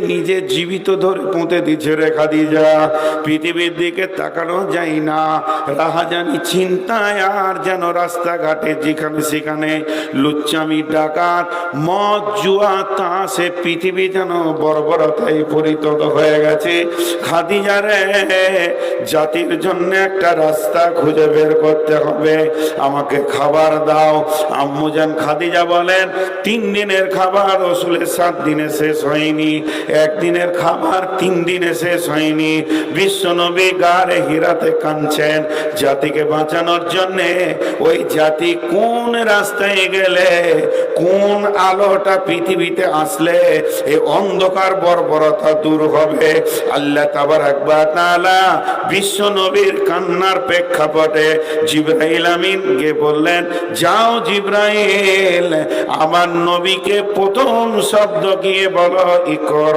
নিজে জীবিত ধরে পুঁতে দিচ্ছে রে খাদিজা। পৃথিবীর দিকে তাকানো যায় না, রাহাজানি চিন্তায় আর যেন রাস্তাঘাটে যেখানে সেখানে লুচ্চামি, ডাকাত, মদ, জুয়া, তাসে পৃথিবী যেন বর্বরতায় পরিণত হয়ে গেছে। খাদিজা রে, জাতির জন্য একটা রাস্তা খুঁজে বের করতে হবে, আমাকে খাবার দাও। আম্মুজান খাদিজা বলেন, 3 দিনের খাবার রসুলের 7 দিনে শেষ হয়নি, একদিনের খাবার 3 দিনে শেষ হয়নি। বিশ্বনবী গারে হিরাতে কাঁদছেন জাতিকে বাঁচানোর জন্যে। ওই জাতি কোন রাস্তায় গেলে, কোন আলোটা পৃথিবীতে আসলে এই অন্ধকার বর্বরতা দূর হবে। আল্লাহ তাবারাক ওয়া তাআলা বিশ্বনবীর কান্নার প্রেক্ষাপটে জিবরাইল আমিনকে বললেন, যাও জিবরাইল, আমার নবীকে প্রথম শব্দ গিয়ে বলো ইকরা।